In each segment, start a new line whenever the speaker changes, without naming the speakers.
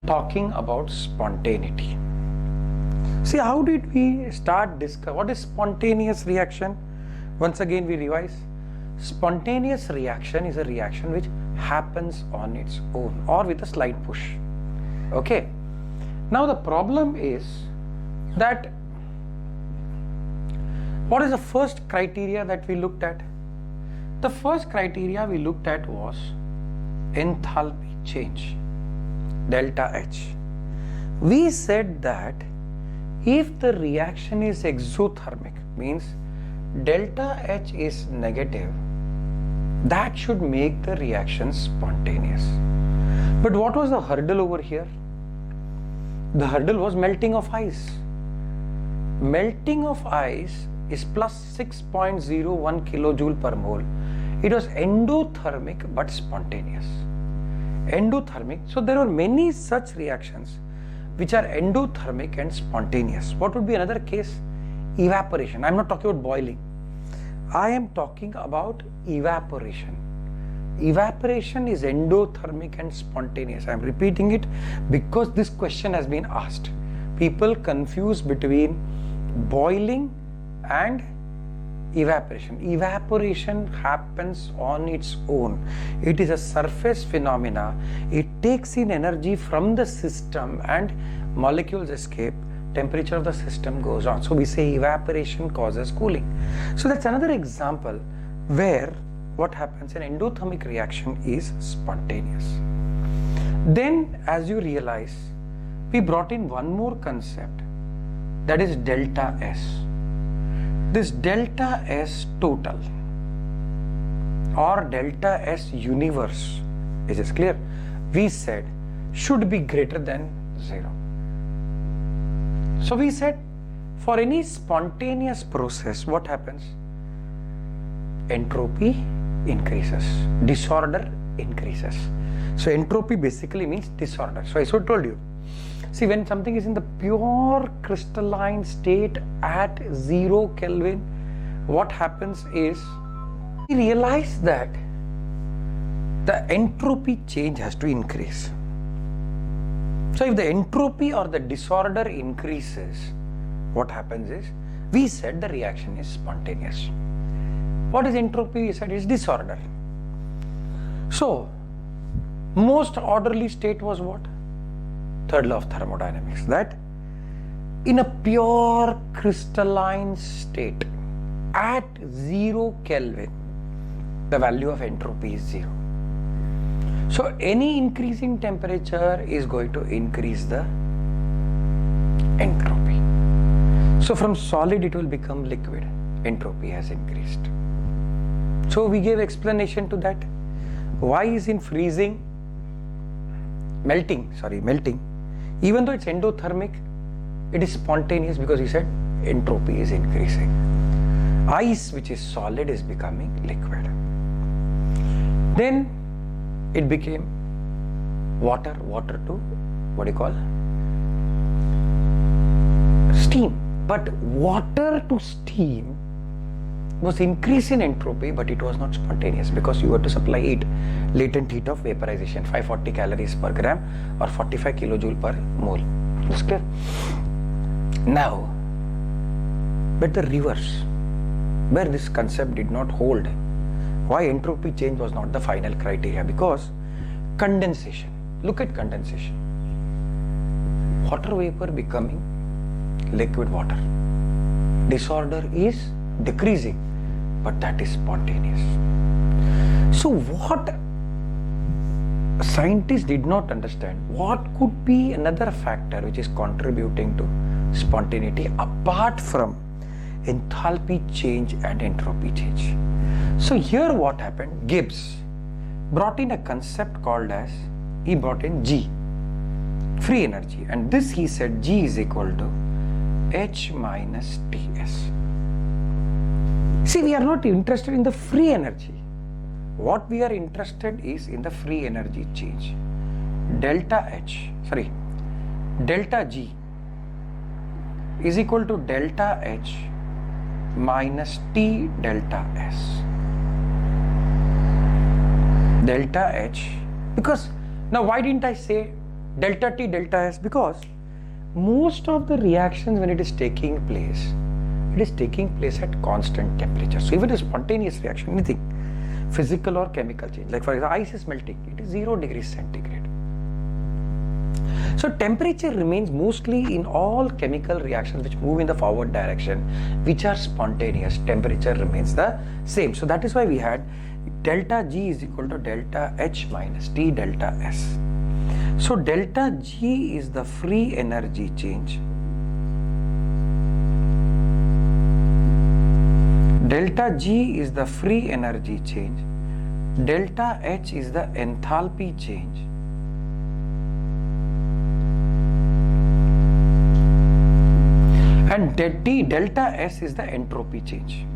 talking about spontaneity. See, how did we start discuss what is spontaneous reaction? Once again we revise. Spontaneous reaction is a reaction which happens on its own or with a slight push. Okay. Now the problem is that what is the first criteria that we looked at? The first criteria we looked at was enthalpy change, delta H. We said that if the reaction is exothermic, means delta H is negative, that should make the reaction spontaneous. But what was the hurdle over here? The hurdle was melting of ice. Melting of ice is plus 6.01 kilojoule per mole. It was endothermic but spontaneous. Endothermic, so there are many such reactions which are endothermic and spontaneous. What would be another case? Evaporation. I am not talking about boiling. I am talking about evaporation. Evaporation is endothermic and spontaneous. I am repeating it because this question has been asked. People confuse between boiling and evaporation. Evaporation happens on its own. It is a surface phenomena. It takes in energy from the system and molecules escape. Temperature of the system goes on. So we say evaporation causes cooling. So that's another example where what happens in endothermic reaction is spontaneous. Then as you realize, we brought in one more concept, that is delta S. This delta S total or delta S universe, is this clear? We said should be greater than 0. So we said for any spontaneous process, what happens? Entropy increases, disorder increases. So entropy basically means disorder. So I told you, see, when something is in the pure crystalline state at 0 Kelvin, what happens is we realize that the entropy change has to increase. So if the entropy or the disorder increases, what happens is, we said the reaction is spontaneous. What is entropy? We said it's disorder. So most orderly state was what? Third law of thermodynamics, that in a pure crystalline state at 0 Kelvin, the value of entropy is 0. So any increase in temperature is going to increase the entropy. So from solid it will become liquid. Entropy has increased. So we gave explanation to that. Why is in freezing, melting, even though it's endothermic, it is spontaneous because we said entropy is increasing. Ice, which is solid, is becoming liquid. Then it became water to what do you call? Steam. But water to steam was increase in entropy, but it was not spontaneous because you had to supply heat, latent heat of vaporization, 540 calories per gram or 45 kilojoule per mole. That's clear? Now, but the reverse, where this concept did not hold, why entropy change was not the final criteria? Because condensation. Look at condensation. Water vapor becoming liquid water. Disorder is decreasing, but that is spontaneous. So what scientists did not understand, what could be another factor which is contributing to spontaneity apart from enthalpy change and entropy change. So here what happened, Gibbs brought in a concept called as, he brought in G, free energy, and this he said G is equal to H minus Ts. See, we are not interested in the free energy. What we are interested is in the free energy change. Delta G is equal to delta H minus T delta S. Delta H, because now why didn't I say delta T, delta S, because most of the reactions when it is taking place at constant temperature. So even a spontaneous reaction, anything, physical or chemical change, like for example, ice is melting, it is 0 degrees centigrade. So temperature remains mostly in all chemical reactions which move in the forward direction, which are spontaneous. Temperature remains the same. So that is why we had delta G is equal to delta H minus T delta S. So delta G is the free energy change. Delta G is the free energy change. Delta H is the enthalpy change. And delta S is the entropy change.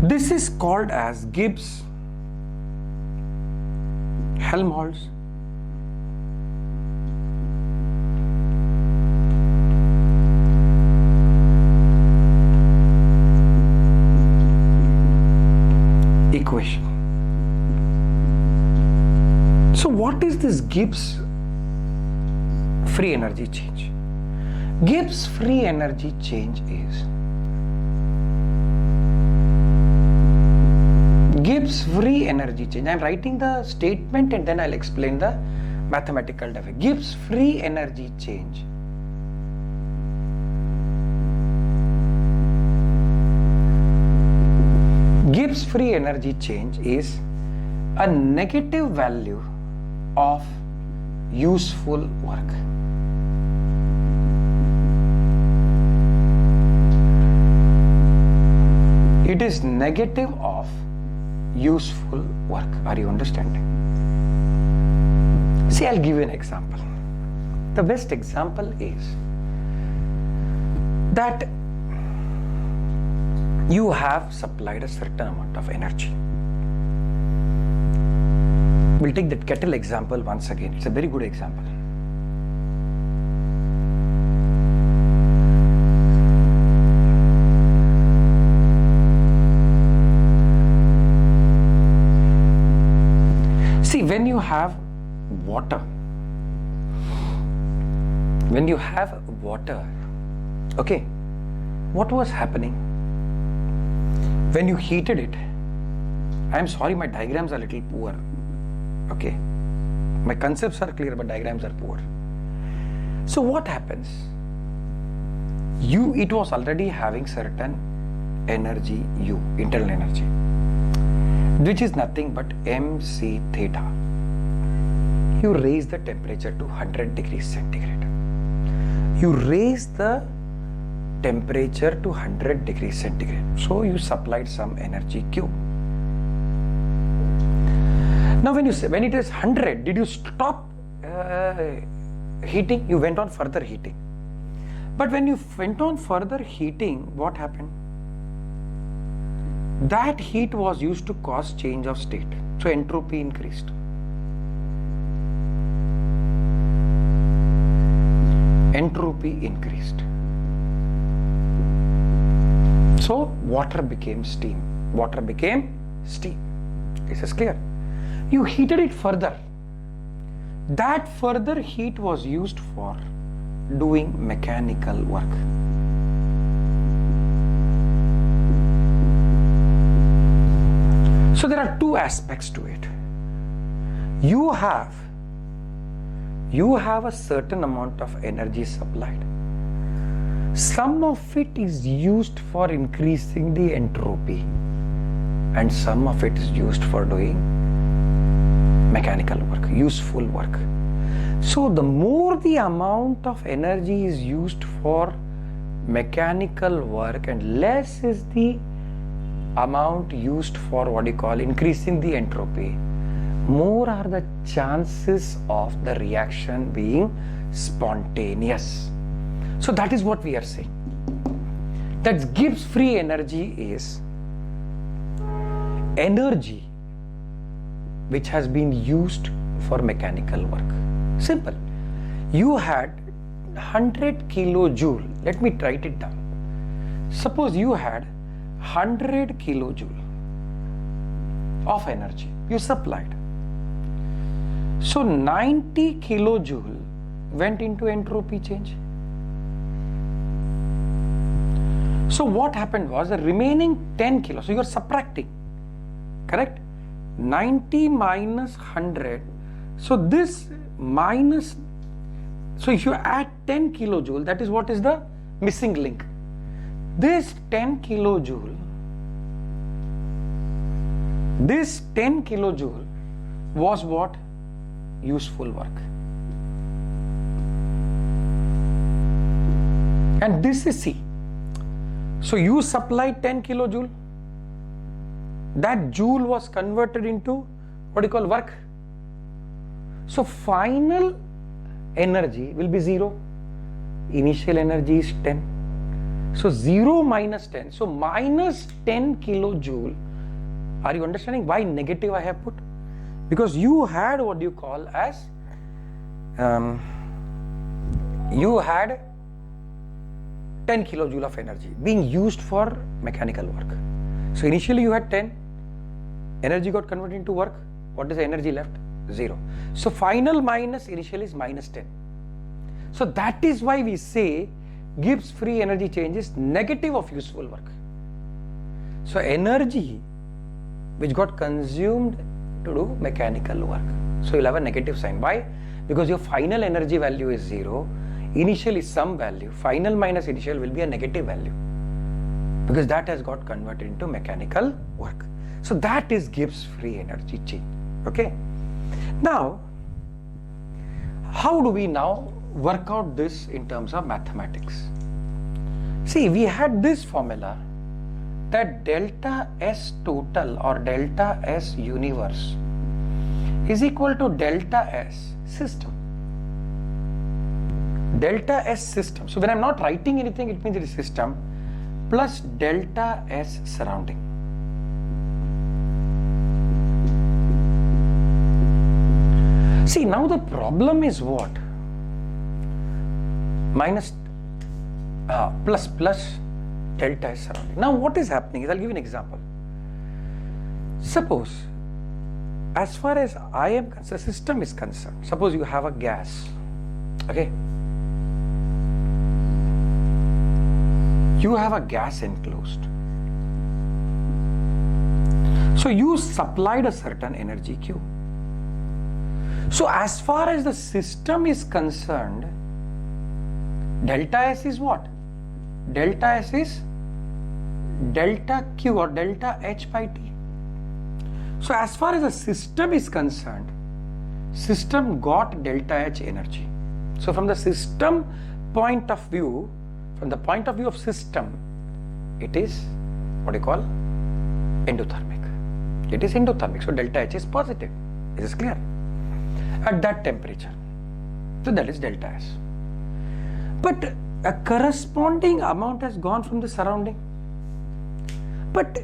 This is called as Gibbs Helmholtz equation. So what is this Gibbs free energy change? Gibbs free energy change is Gibbs free energy change. I am writing the statement and then I'll explain the mathematical definition. Gibbs free energy change Gibbs free energy change is a negative value of useful work. It is negative of useful work. Are you understanding? See, I'll give you an example. The best example is that you have supplied a certain amount of energy. We'll take that kettle example once again. It's a very good example. See, when you have water, okay, what was happening? When you heated it, I am sorry, my diagrams are a little poor. Okay, my concepts are clear, but diagrams are poor. So what happens? It was already having certain energy, U, internal energy, which is nothing but mc theta. You raise the temperature to 100 degrees centigrade. You raise the temperature to 100 degrees centigrade. So you supplied some energy Q. Now when it is 100, did you stop heating? You went on further heating. But when you went on further heating, what happened? That heat was used to cause change of state. So entropy increased. Entropy increased. So water became steam. Water became steam. This is clear. You heated it further. That further heat was used for doing mechanical work. So there are two aspects to it. You have a certain amount of energy supplied. Some of it is used for increasing the entropy, and some of it is used for doing mechanical work, useful work. So the more the amount of energy is used for mechanical work and less is the amount used for increasing the entropy, more are the chances of the reaction being spontaneous. So that is what we are saying. That Gibbs free energy is energy which has been used for mechanical work. Simple. You had 100 kilojoule. Let me write it down. Suppose you had 100 kilojoule of energy you supplied. So 90 kilojoule went into entropy change. So what happened was the remaining 10 kilo, so you are subtracting, correct? 90 minus 100, so this minus, so if you add 10 kilojoule, that is what is the missing link. This 10 kilojoule was what? Useful work. And this is C. So you supplied 10 kilojoule, that joule was converted into what you call work. So final energy will be 0. Initial energy is 10. So 0 minus 10. So minus 10 kilojoule. Are you understanding why negative I have put? Because you had what you call as, you had 10 kilojoule of energy being used for mechanical work. So initially you had 10, energy got converted into work. What is the energy left? 0. So final minus initial is minus 10. So that is why we say Gibbs free energy change is negative of useful work. So energy which got consumed to do mechanical work. So you'll have a negative sign. Why? Because your final energy value is 0. Initial is some value. Final minus initial will be a negative value. Because that has got converted into mechanical work. So that is Gibbs free energy change. Okay. Now, how do we now work out this in terms of mathematics? See, we had this formula that delta S total or delta S universe is equal to delta S system. Delta S system. So when I'm not writing anything, it means it is system plus delta S surrounding. See, now the problem is what? Minus plus delta S surrounding. Now what is happening is, I'll give you an example. Suppose, as far as I am concerned, system is concerned, suppose you have a gas, okay? You have a gas enclosed. So you supplied a certain energy Q. So as far as the system is concerned, delta S is what? Delta S is delta Q or delta H by T. So as far as the system is concerned, system got delta H energy. So from the system point of view, from the point of view of system, it is what you call endothermic. It is endothermic. So delta H is positive. This is clear. At that temperature. So that is delta S. But a corresponding amount has gone from the surrounding. But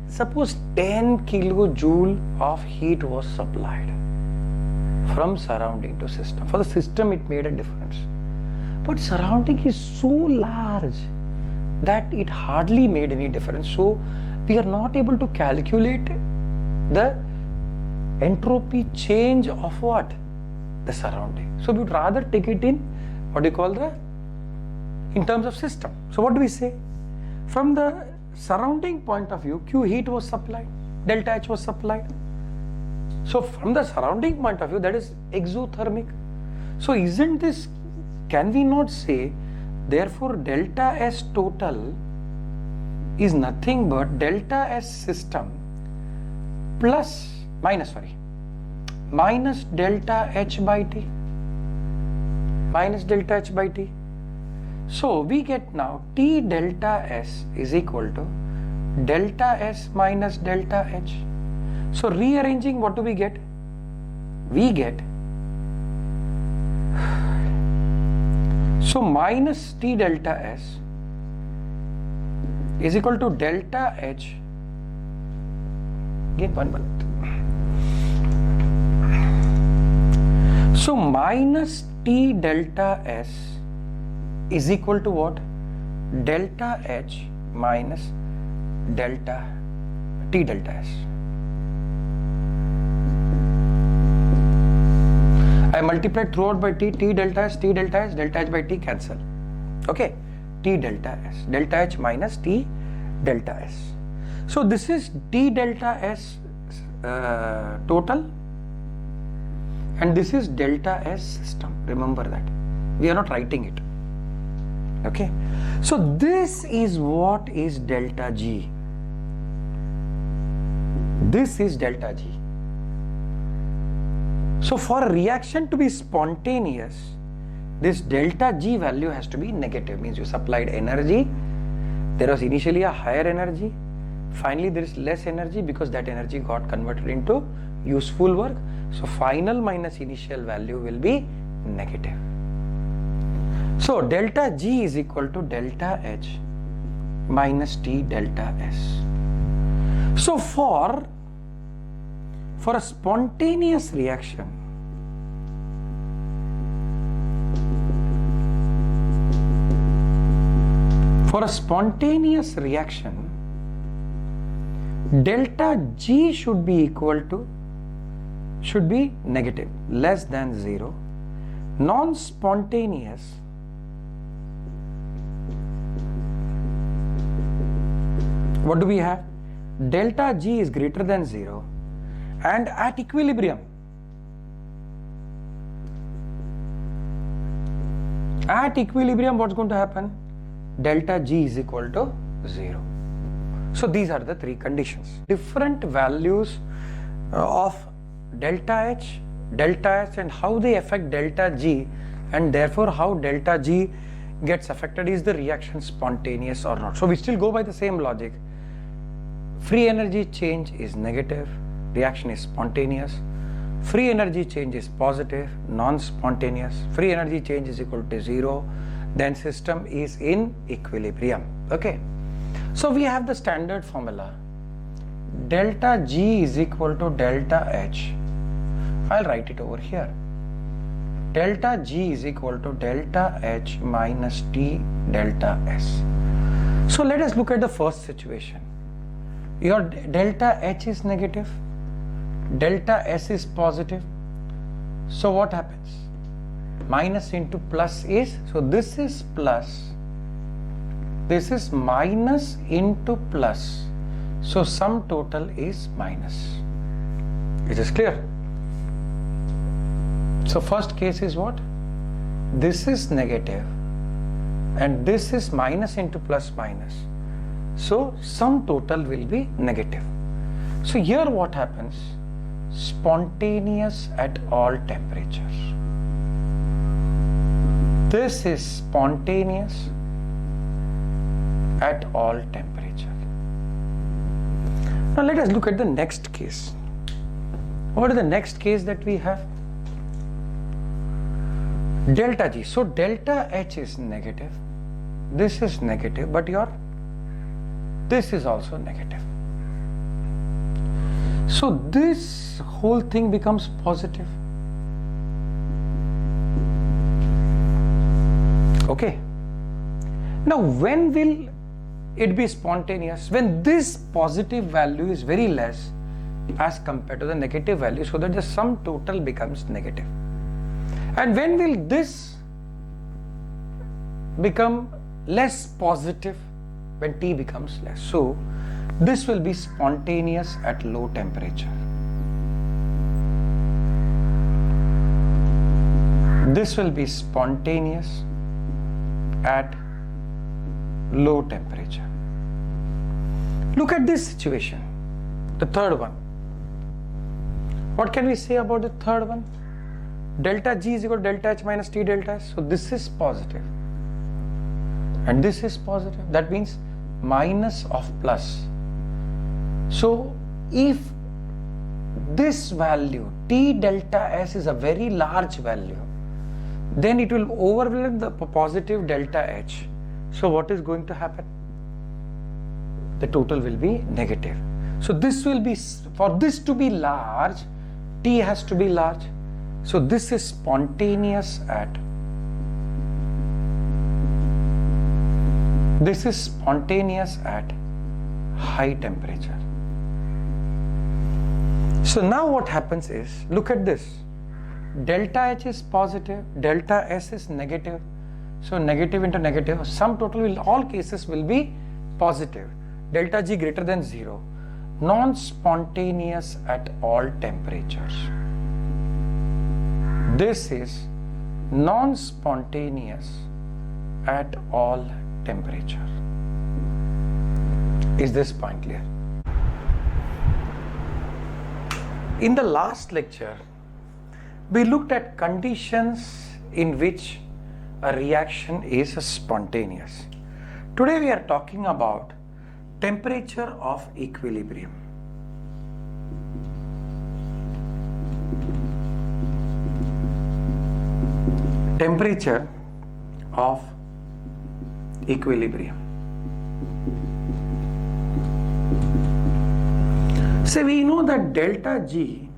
suppose 10 kilojoule of heat was supplied from surrounding to system. For the system it made a difference. But surrounding is so large that it hardly made any difference. So we are not able to calculate the entropy change of what? The surrounding. So we would rather take it in what do you call in terms of system. So what do we say? From the surrounding point of view, Q heat was supplied, delta H was supplied. So from the surrounding point of view, that is exothermic. So isn't this, can we not say, therefore delta S total is nothing but delta S system plus, minus delta H by T. Minus delta H by T. So we get now T delta S is equal to delta S minus delta H. So rearranging, what do we get? We get, so minus T delta S is equal to delta H. Give 1 minute. So minus T delta S is equal to what? Delta H minus delta T delta S. multiply throughout by t delta S, delta H by t cancel. Okay, t delta S, delta H minus t delta S. So this is t delta S total, and this is delta S system. Remember that. We are not writing it. Okay, so this is what is delta G. This is delta G. So for a reaction to be spontaneous, this delta G value has to be negative. Means you supplied energy, there was initially a higher energy, finally there is less energy because that energy got converted into useful work. So final minus initial value will be negative. So delta G is equal to delta H minus T delta S. So for a spontaneous reaction, delta G should be negative, less than 0. Non-spontaneous, what do we have? Delta G is greater than 0, and at equilibrium, what's going to happen? Delta G is equal to 0. So these are the three conditions. Different values of delta H, and how they affect delta G, and therefore how delta G gets affected. Is the reaction spontaneous or not? So we still go by the same logic. Free energy change is negative, reaction is spontaneous. Free energy change is positive, non-spontaneous. Free energy change is equal to 0, then system is in equilibrium. Okay, so we have the standard formula. Delta G is equal to delta H. I'll write it over here. Delta G is equal to delta H minus T delta S. So let us look at the first situation. Your delta H is negative, delta S is positive. So what happens? Minus into plus is, so this is plus, this is minus into plus. So sum total is minus. It is clear? So first case is what? This is negative and this is minus into plus minus. So sum total will be negative. So here what happens? Spontaneous at all temperatures. This is spontaneous at all temperature. Now let us look at the next case. What is the next case that we have? Delta G. So delta H is negative. This is negative, but this is also negative. So this whole thing becomes positive. Okay. Now when will it be spontaneous? When this positive value is very less as compared to the negative value, so that the sum total becomes negative. And when will this become less positive? When T becomes less. So this will be spontaneous at low temperature. This will be spontaneous at low temperature. Look at this situation, the third one. What can we say about the third one? Delta G is equal to delta H minus T delta S. So this is positive and this is positive. That means minus of plus. So if this value T delta S is a very large value, then it will overwhelm the positive delta H. So what is going to happen? The total will be negative. So this will be, for this to be large, T has to be large. So this is spontaneous at high temperature. So now what happens is, look at this. delta H is positive, delta S is negative. So negative into negative, sum total will all cases will be positive. Delta G greater than 0. Non-spontaneous at all temperatures. This is non-spontaneous at all temperature. Is this point clear? In the last lecture, we looked at conditions in which a reaction is spontaneous. Today we are talking about temperature of equilibrium. Temperature of equilibrium. So we know that delta G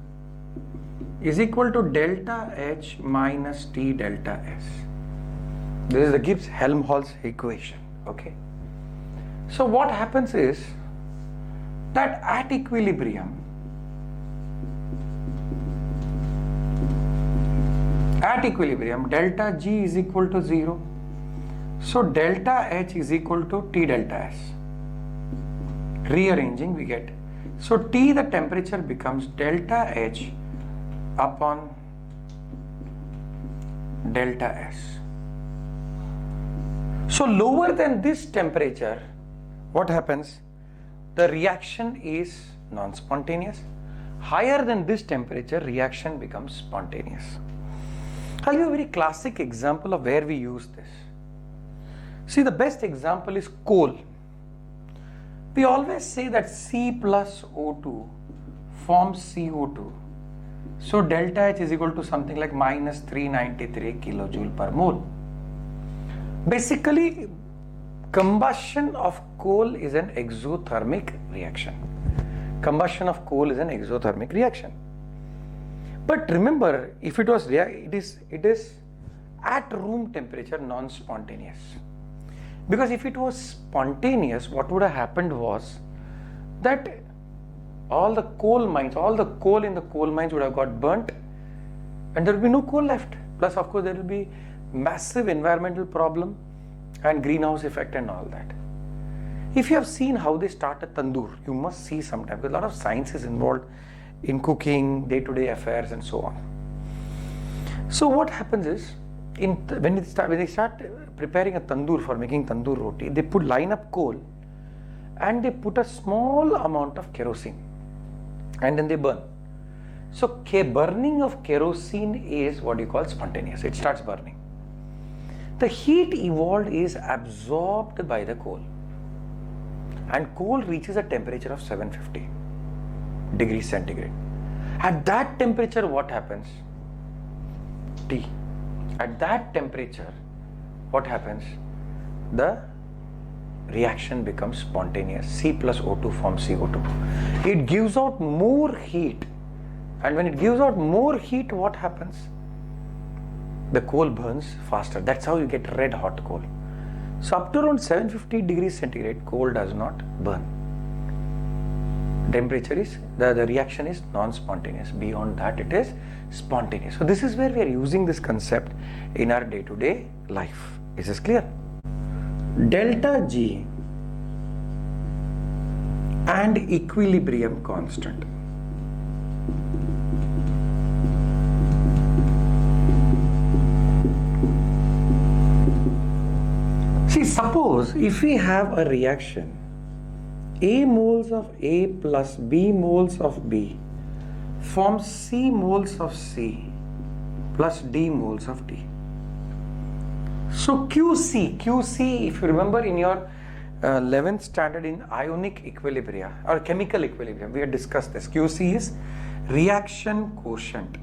is equal to delta H minus T delta S. This is the Gibbs-Helmholtz equation. Okay. So what happens is that at equilibrium, delta G is equal to 0. So delta H is equal to T delta S. Rearranging we get. So T, the temperature, becomes delta H upon delta S. So lower than this temperature, what happens? The reaction is non-spontaneous. Higher than this temperature, reaction becomes spontaneous. I'll give you a very classic example of where we use this. See, the best example is coal. We always say that C plus O2 forms CO2. So delta H is equal to something like minus 393 kilojoule per mole. Basically, combustion of coal is an exothermic reaction. Combustion of coal is an exothermic reaction. But remember, if it was it is at room temperature non-spontaneous. Because if it was spontaneous, what would have happened was that all the coal in the coal mines would have got burnt and there will be no coal left. Plus, of course, there will be massive environmental problem and greenhouse effect and all that. If you have seen how they start a tandoor, you must see sometime, because a lot of science is involved in cooking, day-to-day affairs and so on. So what happens is, when they start preparing a tandoor for making tandoor roti, they line up coal and they put a small amount of kerosene and then they burn. So burning of kerosene is what you call spontaneous. It starts burning. The heat evolved is absorbed by the coal and coal reaches a temperature of 750 degrees centigrade. At that temperature, what happens? T. At that temperature, what happens? The reaction becomes spontaneous. C plus O2 forms CO2. It gives out more heat, and when it gives out more heat, what happens? The coal burns faster. That's how you get red hot coal. So up to around 750 degrees centigrade, coal does not burn. Temperature is, the reaction is non-spontaneous. Beyond that, it is spontaneous. So this is where we are using this concept in our day-to-day life. Is this clear? Delta G and equilibrium constant. See, suppose if we have a reaction, A moles of A plus B moles of B forms C moles of C plus D moles of D. So QC, if you remember in your 11th standard in ionic equilibria or chemical equilibrium, we had discussed this. QC is reaction quotient.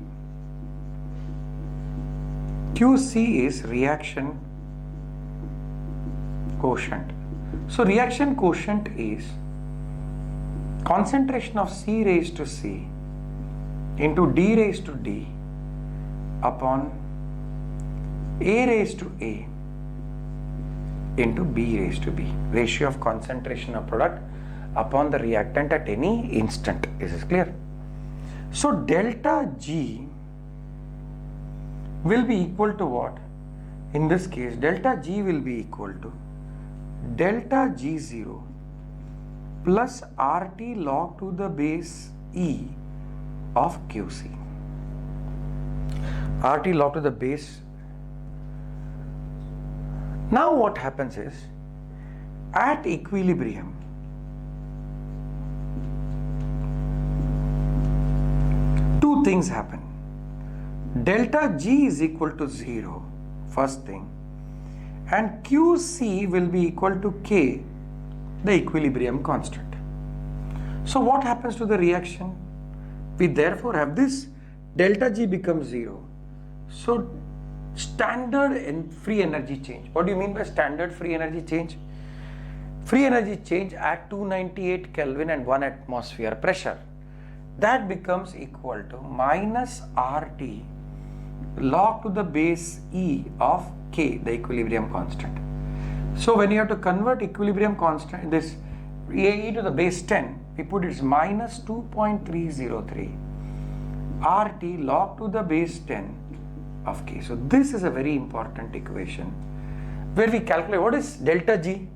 QC is reaction quotient. So reaction quotient is concentration of C raised to C into D raised to D upon A raised to A into B raised to B. Ratio of concentration of product upon the reactant at any instant. Is this clear? So delta G will be equal to what? In this case, delta G will be equal to delta G0 plus RT log to the base E of QC. RT log to the base. Now what happens is, at equilibrium, two things happen. Delta G is equal to 0, first thing, and QC will be equal to K, the equilibrium constant. So what happens to the reaction? We therefore have this delta G becomes 0. So standard free energy change. What do you mean by standard free energy change? Free energy change at 298 Kelvin and 1 atmosphere pressure. That becomes equal to minus RT log to the base E of K, the equilibrium constant. So when you have to convert equilibrium constant, this E to the base 10, we put it as minus 2.303 RT log to the base 10 of K. So this is a very important equation where we calculate what is delta G.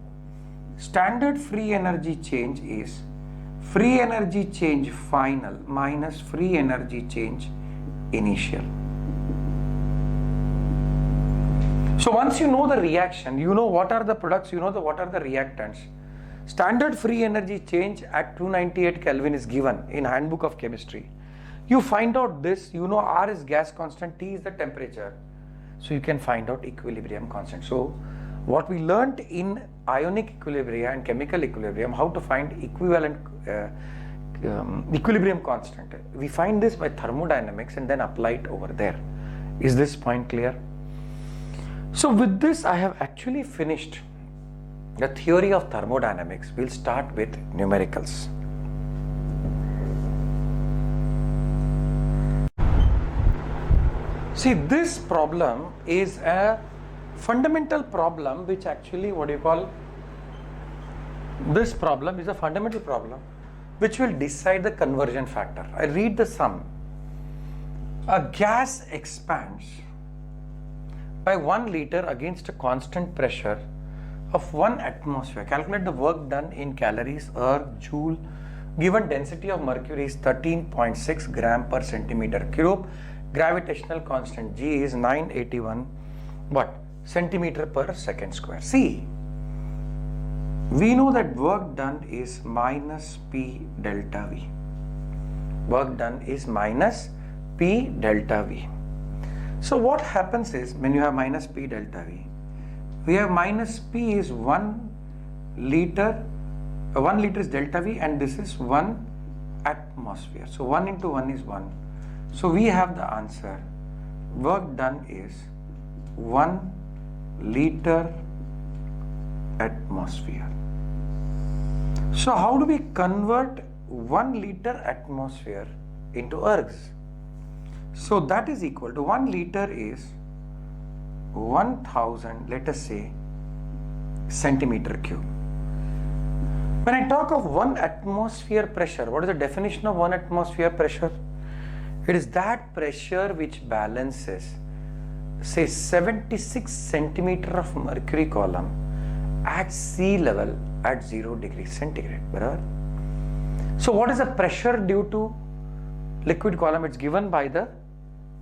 Standard free energy change is free energy change final minus free energy change initial. So once you know the reaction, you know what are the products, you know what are the reactants. Standard free energy change at 298 Kelvin is given in Handbook of Chemistry. You find out this, you know R is gas constant, T is the temperature. So you can find out equilibrium constant. So what we learnt in ionic equilibria and chemical equilibrium, how to find equivalent equilibrium constant. We find this by thermodynamics and then apply it over there. Is this point clear? So with this I have actually finished the theory of thermodynamics. We'll start with numericals. See, this problem is a fundamental problem which actually this problem is a fundamental problem which will decide the conversion factor. I read the sum. A gas expands by 1 liter against a constant pressure of 1 atmosphere. Calculate the work done in calories, joule. Given density of mercury is 13.6 gram per centimeter cube. Gravitational constant G is 981 centimeter per second square. See, we know that work done is minus P delta V. Work done is minus P delta V. So what happens is, when you have minus P delta V, we have minus P is 1 liter, 1 liter is delta V and this is 1 atmosphere. So 1 into 1 is 1. So we have the answer. Work done is 1 liter atmosphere. So how do we convert 1 liter atmosphere into ergs? So that is equal to 1 liter is 1000, let us say, centimeter cube. When I talk of 1 atmosphere pressure, what is the definition of 1 atmosphere pressure? It is that pressure which balances, say, 76 centimeter of mercury column at sea level at 0 degrees centigrade. Right? So what is the pressure due to liquid column? It's given by the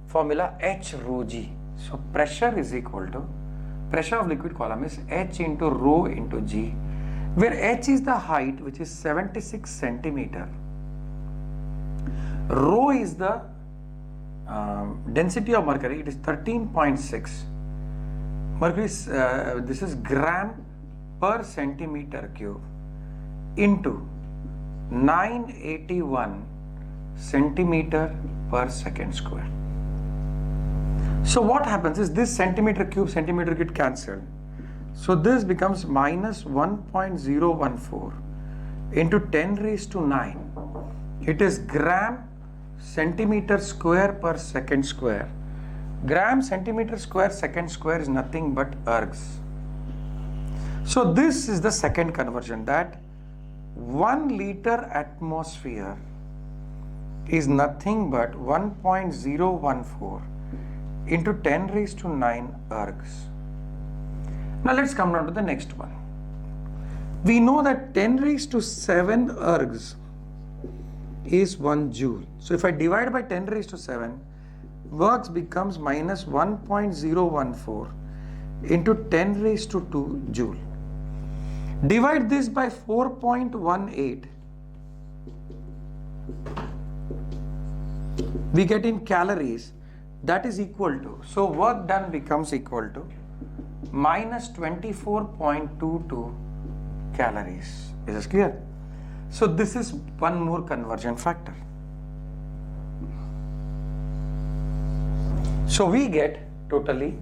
formula H rho G. So pressure is equal to, pressure of liquid column is H into rho into G, where H is the height, which is 76 centimeter. Rho is the density of mercury, it is 13.6. Mercury is, this is gram per centimeter cube into 981 centimeter per second square. So what happens is this centimeter cube get cancelled. So this becomes minus 1.014 into 10 raised to 9. It is gram centimeter square per second square. Gram centimeter square second square is nothing but ergs. So this is the second conversion, that 1 liter atmosphere is nothing but 1.014 into 10 raised to 9 ergs. Now let's come down to the next one. We know that 10 raised to 7 ergs is 1 joule. So if I divide by 10 raised to 7, works becomes minus 1.014 into 10 raised to 2 joule. Divide this by 4.18. We get in calories, that is equal to, so work done becomes equal to minus 24.22 calories. Is this clear? So this is one more conversion factor. So we get totally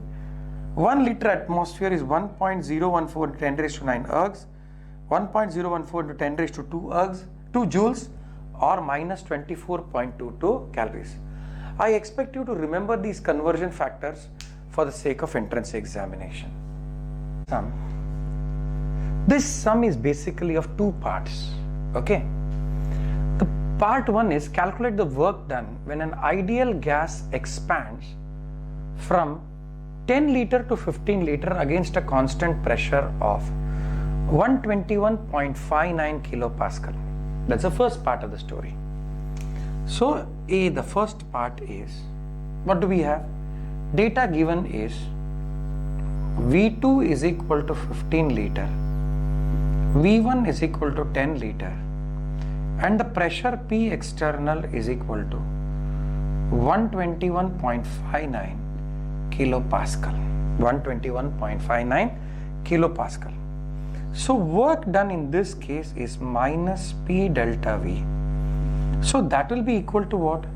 1 liter atmosphere is 1.014 into 10 raised to 9 ergs, 1.014 into 10 raised to 2 ergs, 2 joules, or minus 24.22 calories. I expect you to remember these conversion factors for the sake of entrance examination. This sum is basically of 2 parts. Okay. The part 1 is calculate the work done when an ideal gas expands from 10 liter to 15 liter against a constant pressure of 121.59 kilopascal. That's the first part of the story. So the first part is, what do we have? Data given is V2 is equal to 15 liter, V1 is equal to 10 liter, and the pressure P external is equal to 121.59 kilopascal. 121.59 kilopascal. So work done in this case is minus P delta V. So that will be equal to what?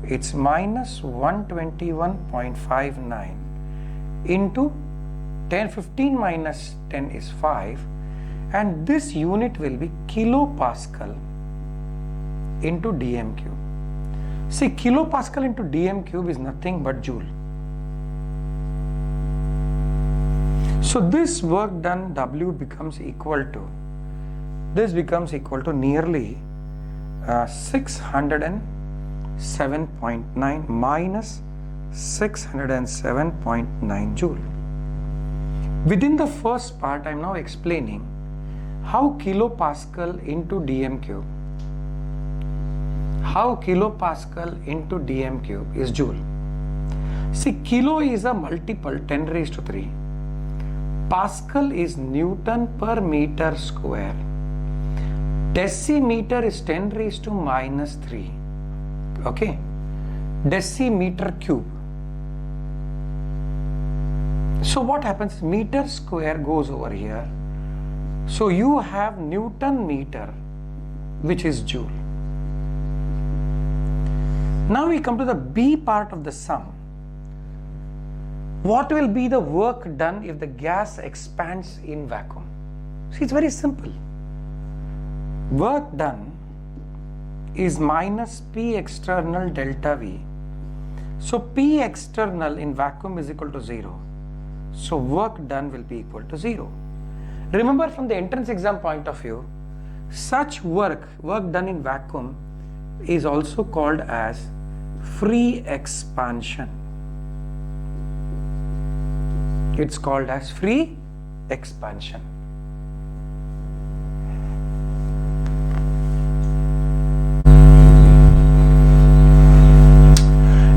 It's minus 121.59 into 10, 15 minus 10 is 5, and this unit will be kilopascal into dm cube. See, kilopascal into dm cube is nothing but joule. So this work done W becomes equal to, this becomes equal to nearly 607.9 minus 607.9 joule. Within the first part, I am now explaining how kilopascal into dm cube, is joule. See, kilo is a multiple 10 raised to 3. Pascal is Newton per meter square. Decimeter is 10 raised to minus 3. Okay. Decimeter cube. So what happens? Meter square goes over here. So you have Newton meter, which is joule. Now we come to the B part of the sum. What will be the work done if the gas expands in vacuum? See, it's very simple. Work done is minus P external delta V. So P external in vacuum is equal to 0. So work done will be equal to 0. Remember, from the entrance exam point of view, such work done in vacuum is also called as free expansion. It's called as free expansion.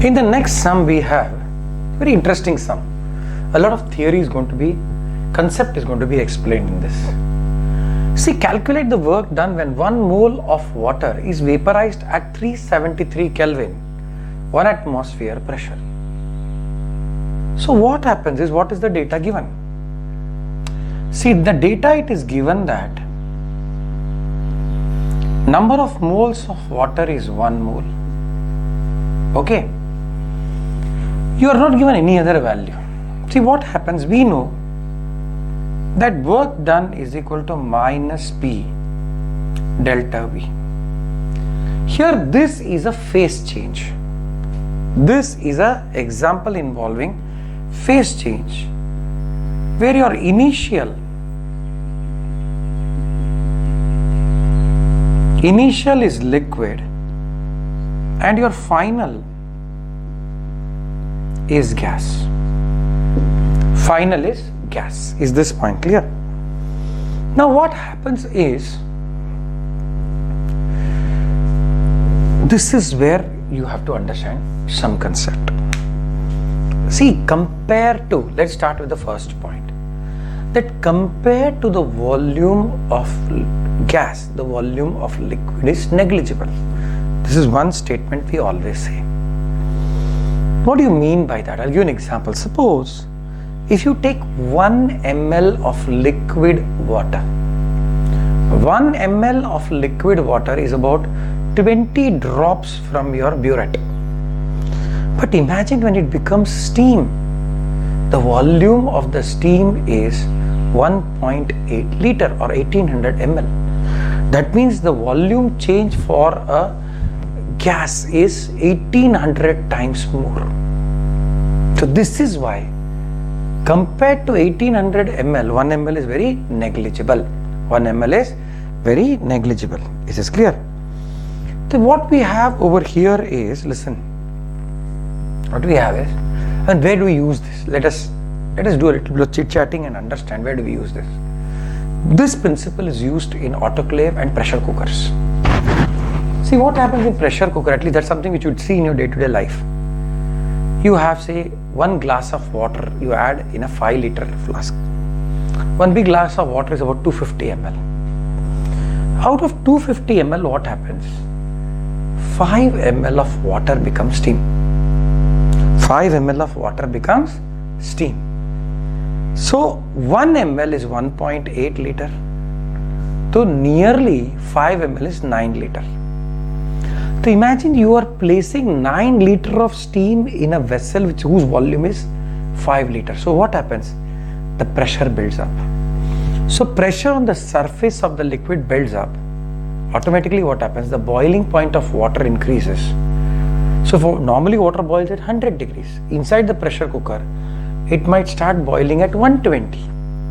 In the next sum we have very interesting sum. A lot of theory is going to be, concept is going to be explained in this. See, calculate the work done when 1 mole of water is vaporized at 373 Kelvin, 1 atmosphere pressure. So what happens is, what is the data given? See, the data it is given that number of moles of water is 1 mole. Okay. You are not given any other value. See what happens, we know that work done is equal to minus P delta V. Here this is a phase change. This is an example involving phase change, where your initial is liquid and your final is gas. Final is gas. Is this point clear? Now what happens is, this is where you have to understand some concept. See, compared to, let's start with the first point, that compared to the volume of gas, the volume of liquid is negligible. This is one statement we always say. What do you mean by that? I'll give you an example. Suppose if you take 1 ml of liquid water, 1 ml of liquid water is about 20 drops from your burette. But imagine when it becomes steam, the volume of the steam is 1.8 liter or 1800 ml. That means the volume change for a gas is 1800 times more. So this is why compared to 1800 ml, 1 ml is very negligible. 1 ml is very negligible. Is this clear? So what we have over here is, listen, what we have is, and where do we use this? Let us do a little bit of chit-chatting and understand where do we use this. This principle is used in autoclave and pressure cookers. See what happens in pressure cooker, at least that's something which you would see in your day-to-day life. You have, say, 1 glass of water you add in a 5 liter flask. 1 big glass of water is about 250 ml. Out of 250 ml, what happens? 5 ml of water becomes steam. 5 ml of water becomes steam. So 1 ml is 1.8 liter. So nearly 5 ml is 9 liter. So imagine you are placing 9 liter of steam in a vessel whose volume is 5 liter. So what happens? The pressure builds up. So pressure on the surface of the liquid builds up. Automatically what happens? The boiling point of water increases. So normally water boils at 100 degrees. Inside the pressure cooker, it might start boiling at 120.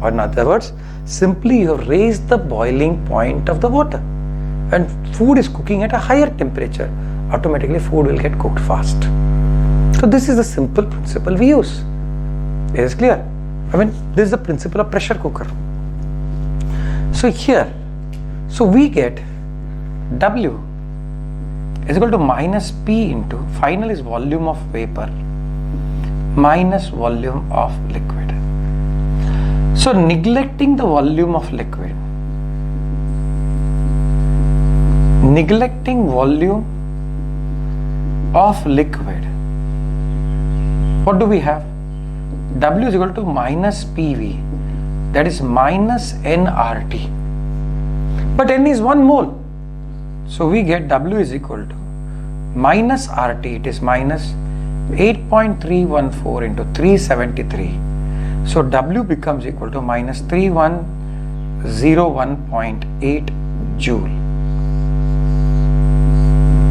Or in other words, simply you have raised the boiling point of the water. And food is cooking at a higher temperature. Automatically food will get cooked fast. So this is the simple principle we use. Is it clear? I mean, this is the principle of pressure cooker. So here, so we get W is equal to minus P into, final is volume of vapor minus volume of liquid. So neglecting the volume of liquid, neglecting volume of liquid, what do we have? W is equal to minus PV, that is minus nRT. But N is 1 mole. So we get W is equal to minus RT, it is minus 8.314 into 373. So W becomes equal to minus 3101.8 joule.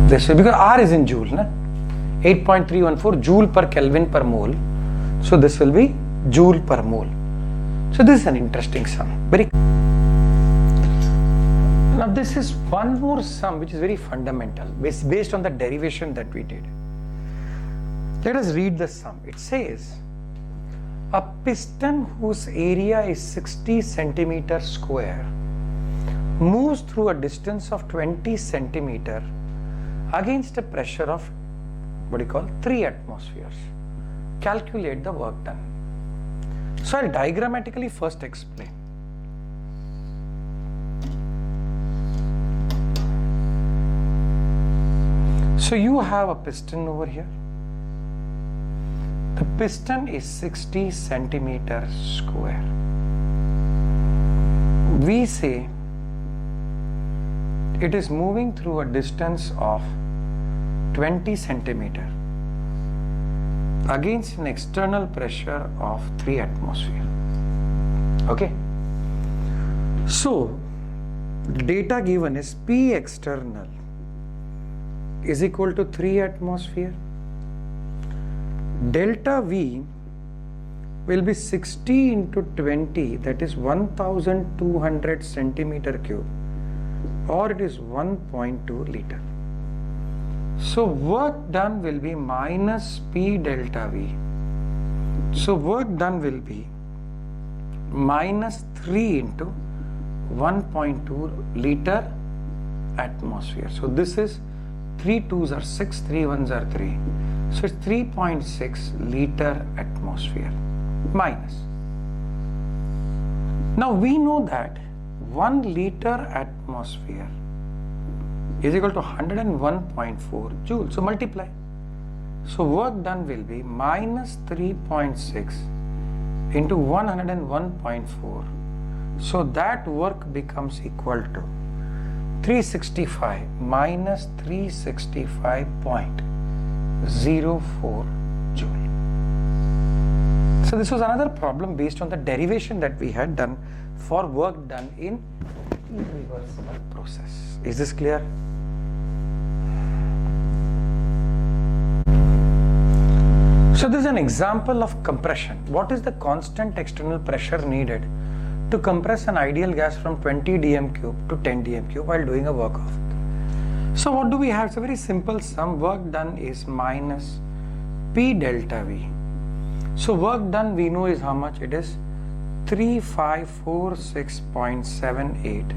This will, because R is in joule, na? 8.314 joule per Kelvin per mole. So this will be joule per mole. So this is an interesting sum. Very. Now this is one more sum which is very fundamental based on the derivation that we did. Let us read the sum. It says a piston whose area is 60 centimeter square moves through a distance of 20 centimeter against a pressure of 3 atmospheres. Calculate the work done. So I'll diagrammatically first explain. So you have a piston over here. The piston is 60 centimeter square. We say it is moving through a distance of 20 centimeter against an external pressure of 3 atmosphere. Okay. So data given is P external is equal to 3 atmosphere. Delta V will be 60 into 20, that is 1200 centimeter cube, or it is 1.2 liter. So work done will be minus P delta V So work done will be minus 3 into 1.2 liter atmosphere. So this is 3 2s are 6, 3 1s are 3. So it's 3.6 liter atmosphere minus. Now we know that 1 liter atmosphere is equal to 101.4 joules. So multiply. So work done will be minus 3.6 into 101.4. So that work becomes equal to 365 minus 365.04 joule. So this was another problem based on the derivation that we had done for work done in irreversible process. Is this clear? So this is an example of compression. What is the constant external pressure needed to compress an ideal gas from 20 dm cube to 10 dm cube while doing a work of it? So what do we have? It's a very simple sum. Work done is minus P delta V. So work done we know is how much? It is 3546.78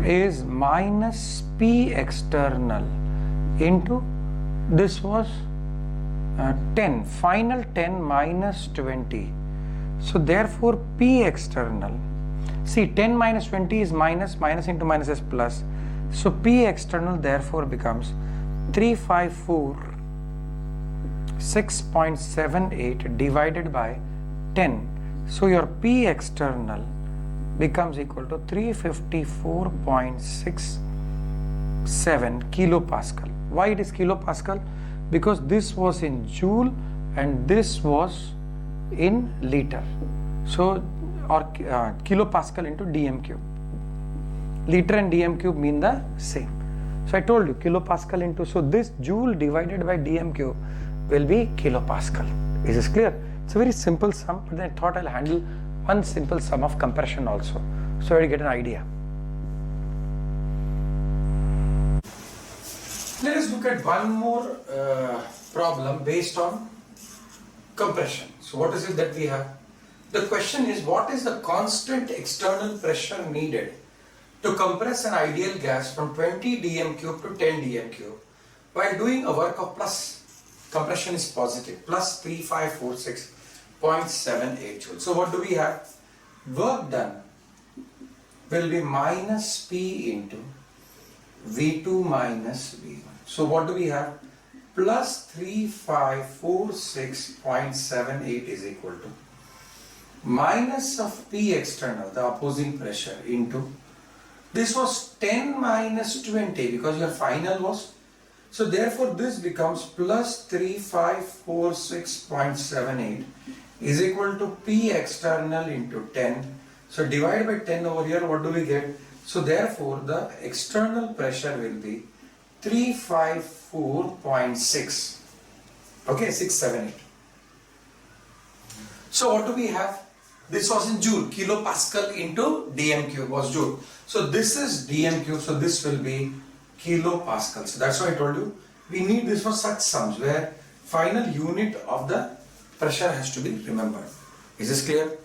is minus P external into this was 10, final 10 minus 20. So therefore P external, see 10 minus 20 is minus, minus into minus is plus. So P external therefore becomes 354.6.78 divided by 10. So your P external becomes equal to 354.67 kilopascal. Why it is kilopascal? Because this was in joule and this was in liter. So or kilopascal into dm cube. Liter and dm cube mean the same. So I told you kilopascal into, so this joule divided by dm cube will be kilopascal. Is this clear? It's a very simple sum, but then I thought I'll handle one simple sum of compression also, so you get an idea. Let us look at one more problem based on compression. So what is it that we have? The question is, what is the constant external pressure needed to compress an ideal gas from 20 dm cube to 10 dm cube while doing a work of plus, compression is positive, plus 3546.78 joules. So what do we have? Work done will be minus P into V2 minus V1. So what do we have? Plus 3546.78 is equal to minus of P external, the opposing pressure, into this was 10 minus 20 because your final was, so therefore this becomes plus 3546.78 is equal to P external into 10. So divide by 10 over here, what do we get? So therefore the external pressure will be 354.6. Okay, 678. So what do we have? This was in joule, kilopascal into dm cube was joule. So this is dm cube, so this will be kilopascal. So that's why I told you we need this for such sums where final unit of the pressure has to be remembered. Is this clear?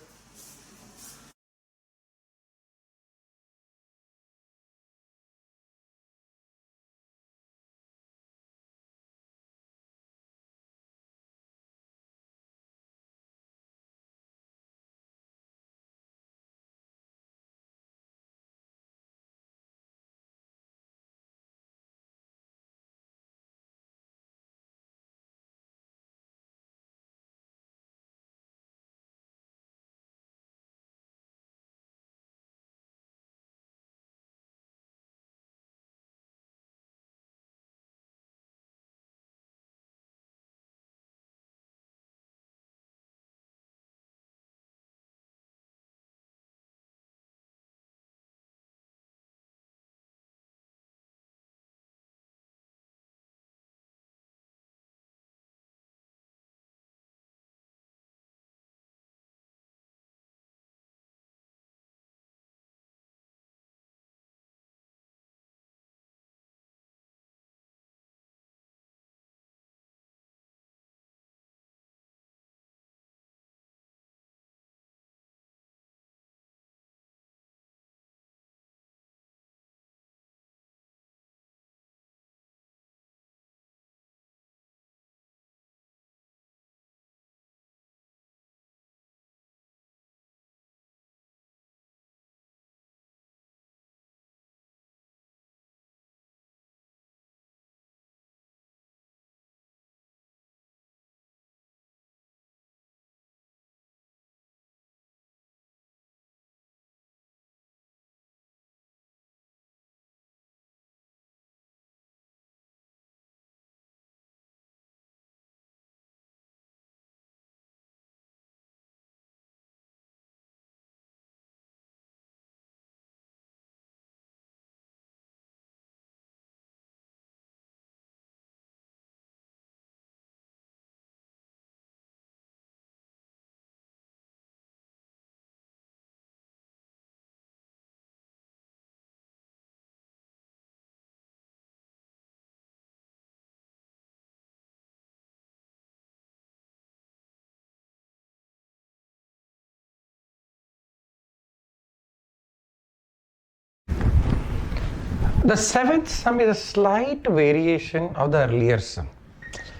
The seventh sum is a slight variation of the earlier sum.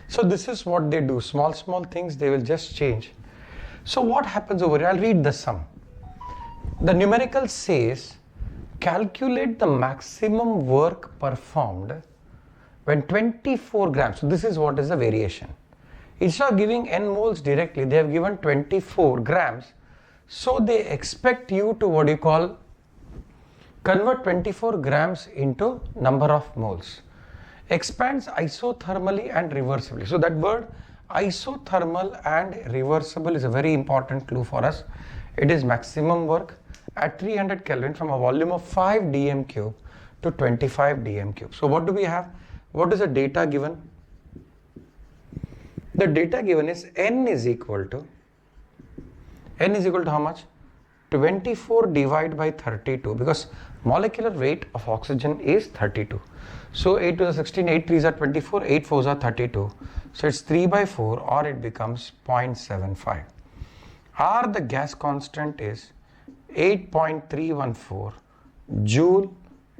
So this is what they do, small things they will just change. So what happens over here? I'll read the sum. The numerical says calculate the maximum work performed when 24 grams. So this is what is the variation. Instead of giving n moles directly, they have given 24 grams. So they expect you to what you call convert 24 grams into number of moles. Expands isothermally and reversibly. So that word isothermal and reversible is a very important clue for us. It is maximum work at 300 Kelvin from a volume of 5 dm cube to 25 dm cube. So what do we have? What is the data given? The data given is n is equal to how much? 24 divided by 32, because molecular weight of oxygen is 32. So 8 to the 16, 8 3s are 24, 8 4s are 32. So it's 3 by 4 or it becomes 0.75. R, the gas constant, is 8.314 joule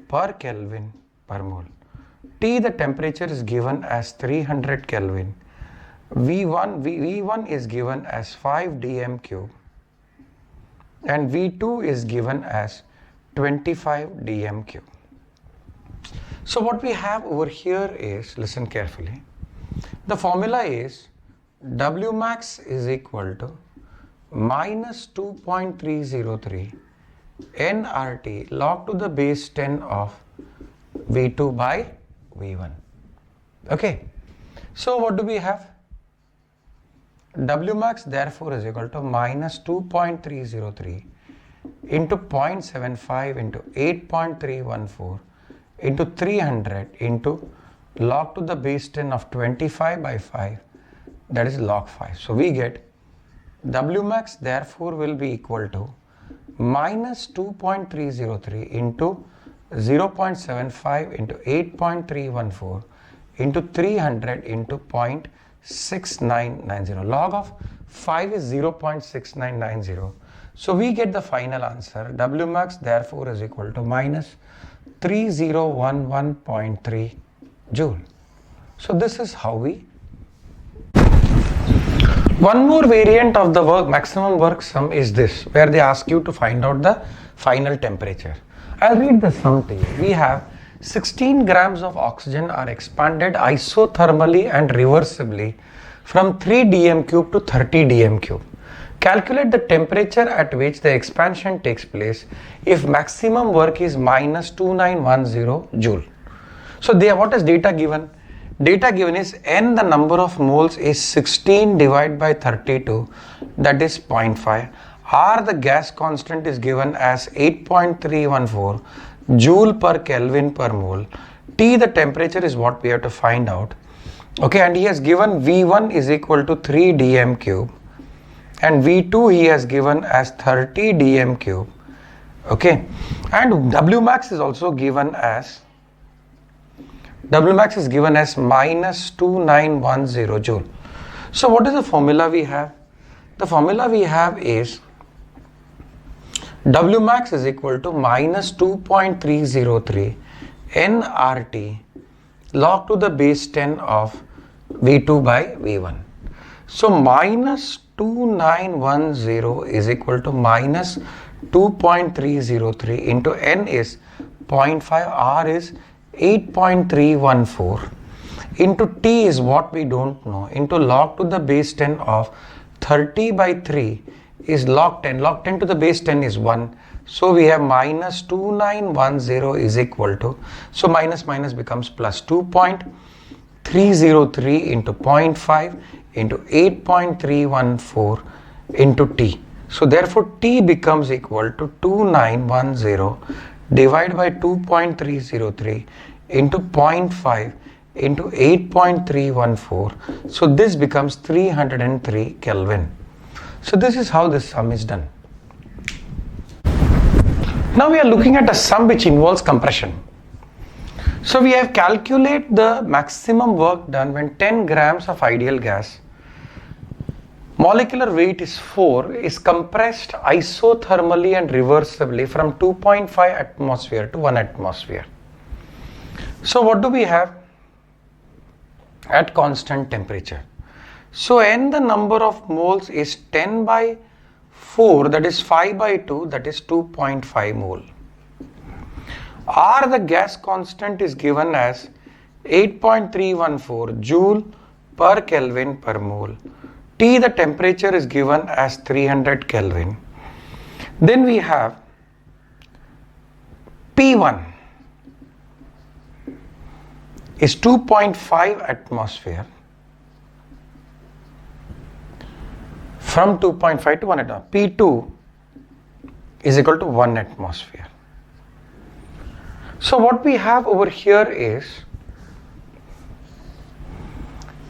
per Kelvin per mole. T, the temperature, is given as 300 Kelvin. V1 is given as 5 dm cube and V2 is given as 25 dm cube. So what we have over here is, listen carefully, the formula is W max is equal to minus 2.303 nRT log to the base 10 of V2 by V1. Okay, so what do we have? W max therefore is equal to minus 2.303 into 0.75 into 8.314 into 300 into log to the base 10 of 25 by 5, that is log 5. So we get W max therefore will be equal to minus 2.303 into 0.75 into 8.314 into 300 into 0.6990. Log of 5 is 0.6990. So we get the final answer. W max therefore is equal to minus 3011.3 joule. So this is how we. One more variant of the maximum work sum is this, where they ask you to find out the final temperature. I'll read the sum to you. We have 16 grams of oxygen are expanded isothermally and reversibly from 3 dm cube to 30 dm cube. Calculate the temperature at which the expansion takes place if maximum work is minus 2910 joule. So what is data given? Data given is n, the number of moles, is 16 divided by 32, that is 0.5. R, the gas constant, is given as 8.314 joule per Kelvin per mole. T, the temperature, is what we have to find out. Okay, and he has given V1 is equal to 3 dm cube and V2 he has given as 30 dm cube. Okay, and W max is also given as minus 2910 joule. So what is the formula we have? The formula we have is W max is equal to minus 2.303 nRT log to the base 10 of V2 by V1. So minus 2910 is equal to minus 2.303 into n is 0.5, R is 8.314 into T is what we don't know, into log to the base 10 of 30 by 3 is log 10. Log 10 to the base 10 is 1. So we have minus 2910 is equal to, so minus becomes plus 2.303 into 0.5 into 8.314 into T. So therefore T becomes equal to 2910 divided by 2.303 into 0.5 into 8.314. So this becomes 303 Kelvin. So this is how this sum is done. Now we are looking at a sum which involves compression. So we have calculated the maximum work done when 10 grams of ideal gas, molecular weight is 4, is compressed isothermally and reversibly from 2.5 atmosphere to 1 atmosphere. So what do we have at constant temperature? So N, the number of moles is 10 by 4, that is 5 by 2, that is 2.5 mole. R, the gas constant, is given as 8.314 joule per Kelvin per mole. T, the temperature, is given as 300 Kelvin. Then we have P1 is 2.5 atmosphere. From 2.5 to 1 atmosphere. P2 is equal to 1 atmosphere. So what we have over here is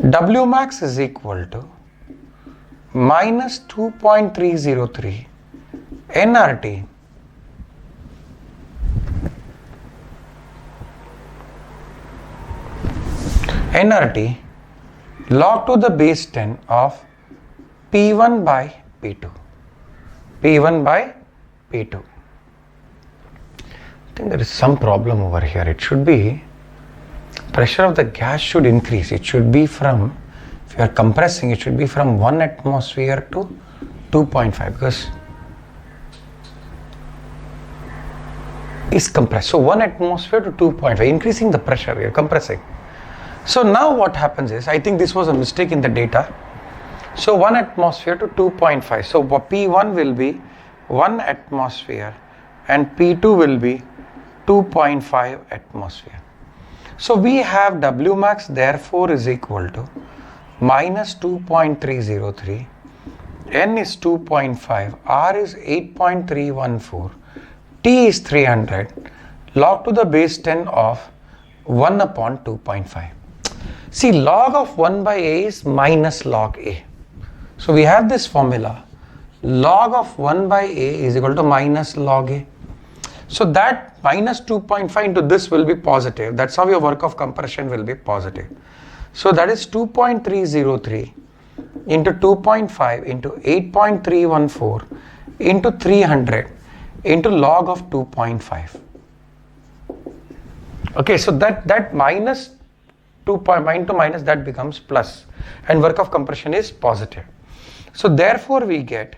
W max is equal to minus 2.303 nRT log to the base 10 of P1 by P2. P1 by P2. I think there is some problem over here. It should be, pressure of the gas should increase. It should be from, if you are compressing, it should be from 1 atmosphere to 2.5 because it's compressed. So 1 atmosphere to 2.5, increasing the pressure, you are compressing. So now what happens is, I think this was a mistake in the data. So 1 atmosphere to 2.5. So P1 will be 1 atmosphere and P2 will be 2.5 atmosphere. So we have W max therefore is equal to minus 2.303, N is 2.5, R is 8.314, T is 300, log to the base 10 of 1 upon 2.5. See, log of 1 by A is minus log A. So we have this formula, log of 1 by A is equal to minus log A. So that minus 2.5 into this will be positive. That's how your work of compression will be positive. So that is 2.303 into 2.5 into 8.314 into 300 into log of 2.5. Okay, so that minus 2.9 to minus, that becomes plus, and work of compression is positive. So therefore we get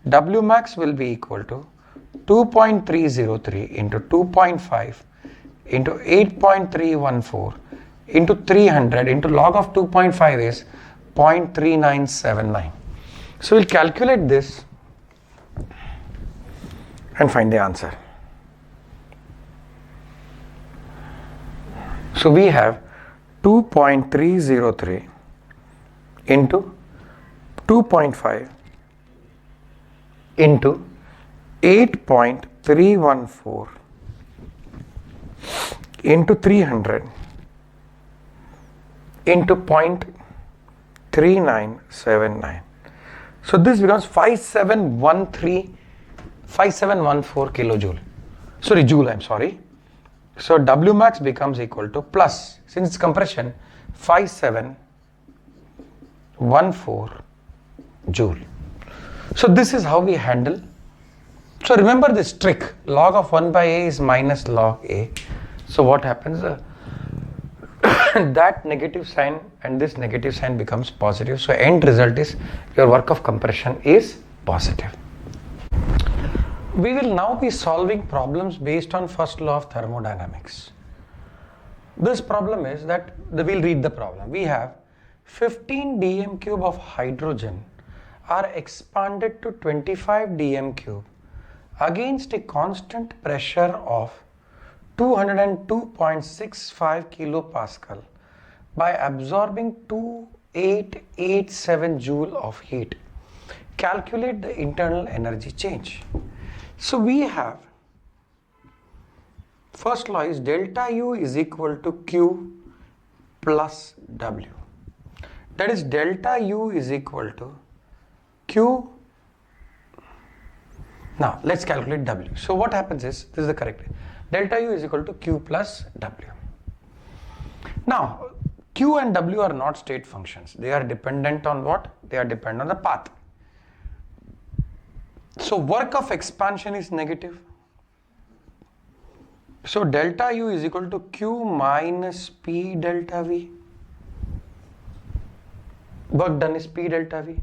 W max will be equal to 2.303 into 2.5 into 8.314 into 300 into log of 2.5 is 0.3979. So we'll calculate this and find the answer. So we have 2.303 into 2.5 into 8.314 into 300 into 0.3979. So this becomes 5714 kilojoule. Sorry, joule, I'm sorry. So W max becomes equal to plus, since it's compression, 5714 joule. So this is how we handle. So remember this trick, log of 1 by A is minus log A. So what happens? That negative sign and this negative sign becomes positive. So end result is your work of compression is positive. We will now be solving problems based on first law of thermodynamics. This problem is that, we'll read the problem. We have 15 dm cube of hydrogen are expanded to 25 dm cube against a constant pressure of 202.65 kilopascal by absorbing 2887 joule of heat. Calculate the internal energy change. So we have, first law is delta U is equal to Q plus W. That is, delta U is equal to Q. Now let's calculate W. So what happens is, this is the correct way. Delta U is equal to Q plus W. Now Q and W are not state functions. They are dependent on what? They are dependent on the path. So work of expansion is negative. So delta U is equal to Q minus P delta V. Work done is P delta V.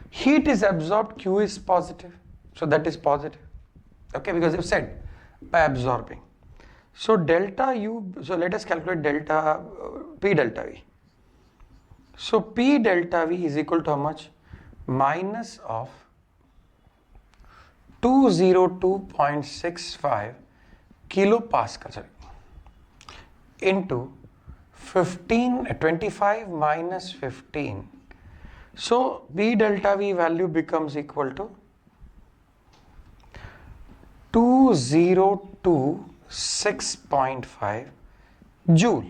Heat is absorbed, Q is positive. So that is positive. Okay, because you've said by absorbing. So delta U, so let us calculate delta P delta V. So P delta V is equal to how much? Minus of 202.65 kilopascal, sorry, into 25 minus 15. So P delta V value becomes equal to 2026.5 joule.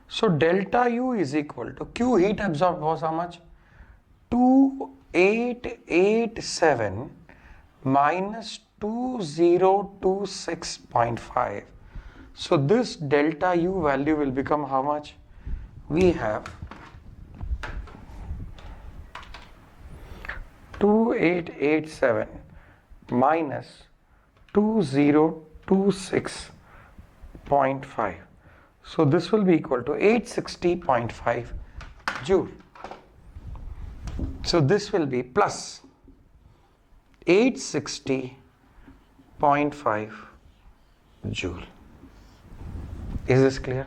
So delta U is equal to Q heat absorbed was how much? 2887 minus 2026.5. So this delta U value will become how much? We have 2887 minus 2026.5. So this will be equal to 860.5 joule. So this will be plus 860.5 joule. Is this clear?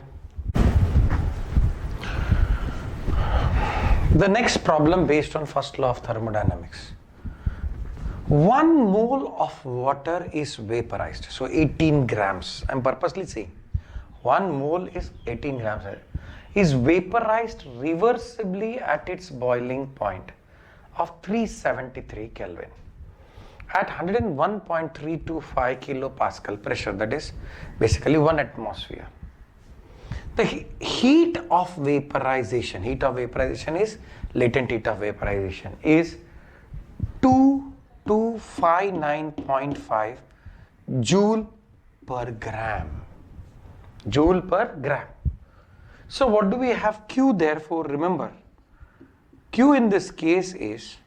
The next problem based on first law of thermodynamics. 1 mole of water is vaporized. So 18 grams. I'm purposely saying 1 mole is 18 grams. Is vaporized reversibly at its boiling point of 373 Kelvin at 101.325 kilopascal pressure, that is basically 1 atmosphere. The heat of vaporization is latent heat of vaporization is 2259.5 joule per gram. Joule per gram. So what do we have? Q, therefore remember Q in this case is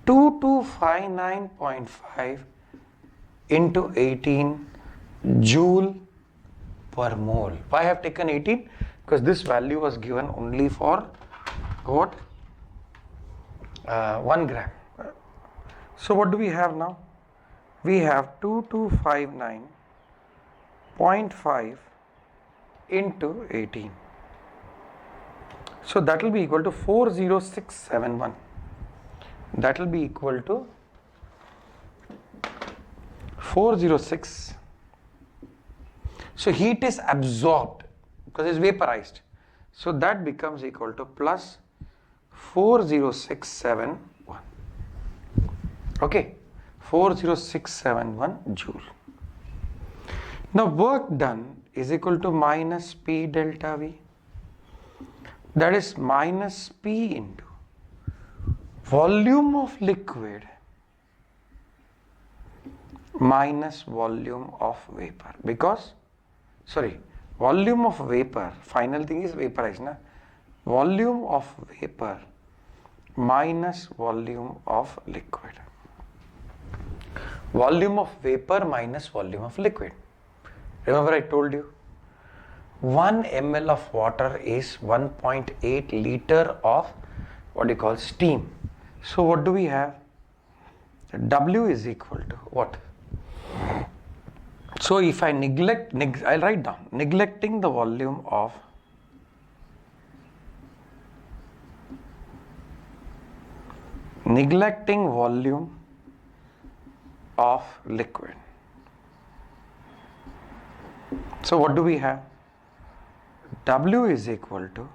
2259.5 into 18 joule per mole. Why I have taken 18? Because this value was given only for what? 1 gram. So what do we have now? We have 2259.5 into 18. So that will be equal to 40671. That will be equal to 406. So heat is absorbed because it's vaporized. So that becomes equal to plus 40671. Okay, 40671 joule. Now work done is equal to minus P delta V. That is minus P into volume of liquid minus volume of vapor. Because, sorry, volume of vapor, final thing is vaporized, na? Volume of vapor minus volume of liquid. Volume of vapor minus volume of liquid. Remember I told you 1 ml of water is 1.8 liter of what you call steam. So what do we have? W is equal to what? So if I I'll write down, neglecting the volume of liquid. So what do we have? W is equal to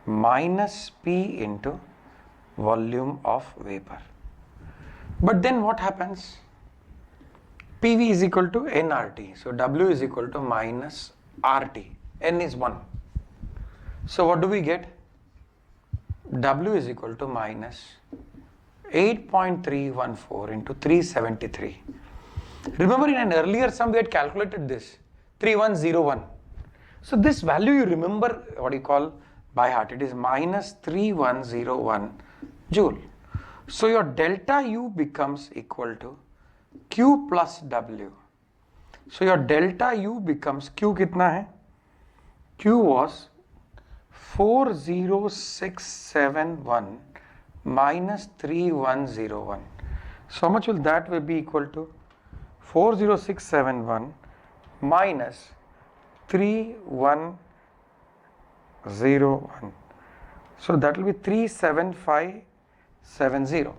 minus P into volume of vapor. But then what happens? PV is equal to nRT. So W is equal to minus RT. N is 1. So what do we get? W is equal to minus 8.314 into 373. Remember in an earlier sum we had calculated this 3101. So this value you remember what you call by heart. It is minus 3101 joule. So your delta U becomes equal to Q plus W So your delta U becomes, Q कितना है? Q was 40671 minus 3101. So how much will that will be equal to? 40671 minus 3101. So that will be 37570.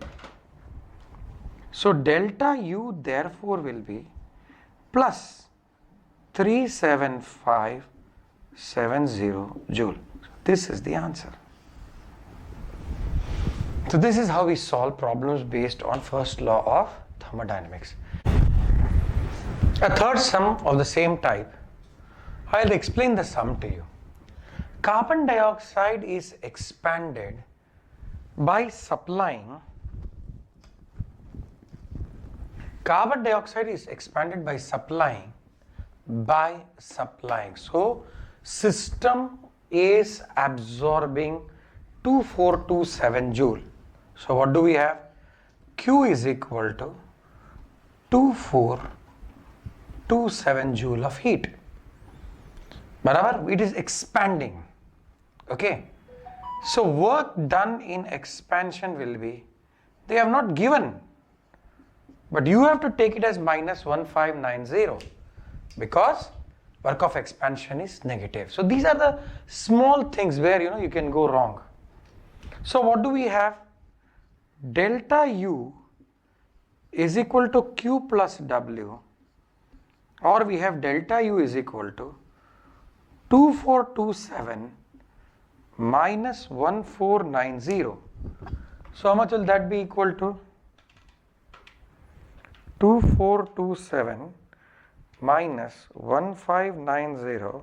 So delta U therefore will be plus 37570 joule. This is the answer. So this is how we solve problems based on first law of thermodynamics. A third sum of the same type. I'll explain the sum to you. Carbon dioxide is expanded by supplying So system is absorbing 2427 joule. So what do we have? Q is equal to 2427 joule of heat. Barabar, it is expanding. Okay. So work done in expansion will be, they have not given, but you have to take it as minus 1590 because work of expansion is negative. So these are the small things where you can go wrong. So what do we have? Delta U is equal to Q plus W, or we have delta U is equal to 2427 minus 1490. So how much will that be equal to? 2427 minus 1590.